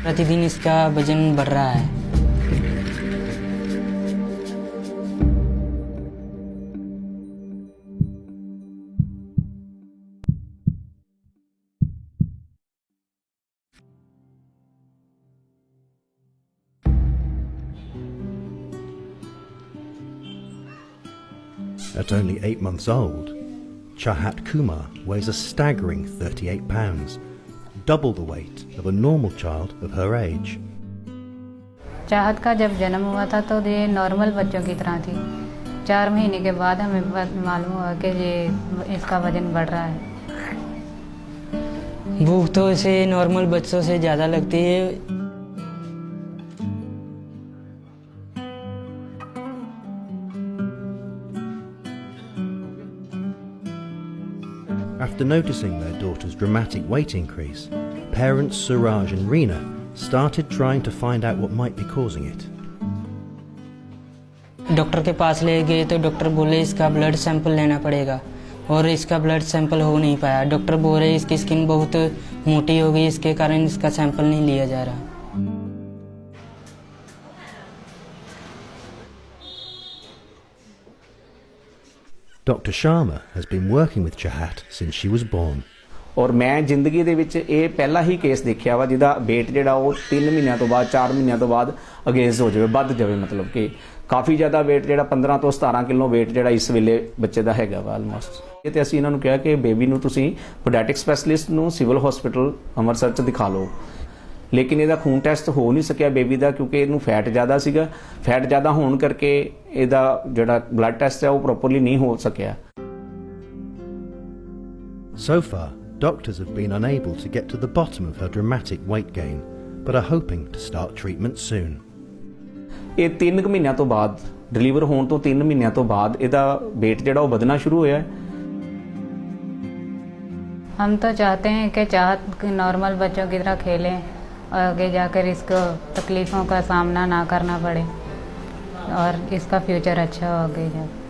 प्रतिदिन इसका वजन बढ़ रहा है। At only 8 months old, Chahat Kumar weighs a staggering 38 pounds, double the weight of a normal child of her age. चाहत का जब जन्म हुआ था तो ये नॉर्मल बच्चों की तरह थी। 4 महीने के बाद हमें मालूम हुआ कि ये इसका वजन बढ़ रहा है। भूख तो इसे नॉर्मल बच्चों से ज़्यादा लगती है। After noticing their daughter's dramatic weight increase, parents Suraj and Reena started trying to find out what might be causing it. Doctor के पास ले गए तो डॉक्टर बोले इसका ब्लड सैंपल लेना पड़ेगा, और इसका ब्लड सैंपल हो नहीं पाया। डॉक्टर बोल रहे इसकी स्किन बहुत मोटी हो गई, इसके कारण इसका सैंपल नहीं लिया जा रहा। Dr. Sharma has been working with Chahat since she was born. और मैं ਜ਼ਿੰਦਗੀ ਦੇ ਵਿੱਚ ਇਹ ਪਹਿਲਾ ਹੀ ਕੇਸ ਦੇਖਿਆ ਵਾ ਜਿਹਦਾ weight ਜਿਹੜਾ ਉਹ 3 ਮਹੀਨਿਆਂ ਤੋਂ ਬਾਅਦ 4 ਮਹੀਨਿਆਂ ਤੋਂ ਬਾਅਦ ਅਗੇਂਸ ਹੋ ਜਾਵੇ, ਵੱਧ ਜਾਵੇ, ਮਤਲਬ ਕਿ ਕਾਫੀ ਜ਼ਿਆਦਾ weight ਜਿਹੜਾ 15 ਤੋਂ 17 ਕਿਲੋ weight ਜਿਹੜਾ ਇਸ ਵੇਲੇ ਬੱਚੇ ਦਾ ਹੈਗਾ ਵਾ ਆਲਮੋਸਟ। ਤੇ ਅਸੀਂ ਇਹਨਾਂ ਨੂੰ ਕਿਹਾ ਕਿ ਬੇਬੀ ਨੂੰ ਤੁਸੀਂ ਪੀਡੀਆਟ੍ਰਿਕ ਸਪੈਸ਼ਲਿਸਟ ਨੂੰ ਸਿਵਲ ਹਸਪੀਟਲ ਅੰਮ੍ਰਿਤਸਰ 'ਚ ਦਿਖਾ ਲਓ, ਲੇਕਿਨ ਇਹਦਾ ਖੂਨ ਟੈਸਟ ਹੋ ਨਹੀਂ ਸਕਿਆ ਬੇਬੀ ਦਾ ਕਿਉਂਕਿ ਇਹਨੂੰ ਫੈਟ ਜ਼ਿਆਦਾ ਸੀਗਾ। ਫੈਟ ਜ਼ਿਆਦਾ ਹੋਣ ਕਰਕੇ ਇਹਦਾ ਜਿਹੜਾ ਬਲੱਡ ਟੈਸਟ ਹੈ ਉਹ ਪ੍ਰੋਪਰਲੀ ਨਹੀਂ ਹੋ ਸਕਿਆ। So far, doctors have been unable to get to the bottom of her dramatic weight gain, but are hoping to start treatment soon. ਇਹ 3 ਮਹੀਨਿਆਂ ਤੋਂ ਬਾਅਦ ਡਿਲੀਵਰ ਹੋਣ ਤੋਂ 3 ਮਹੀਨਿਆਂ ਤੋਂ ਬਾਅਦ ਇਹਦਾ weight ਜਿਹੜਾ ਉਹ ਵਧਣਾ ਸ਼ੁਰੂ ਹੋਇਆ ਹੈ। हम तो चाहते हैं कि चाहत नॉर्मल बच्चों की तरह खेलें और आगे जाकर इसको तकलीफ़ों का सामना ना करना पड़े और इसका फ्यूचर अच्छा हो आगे जाकर।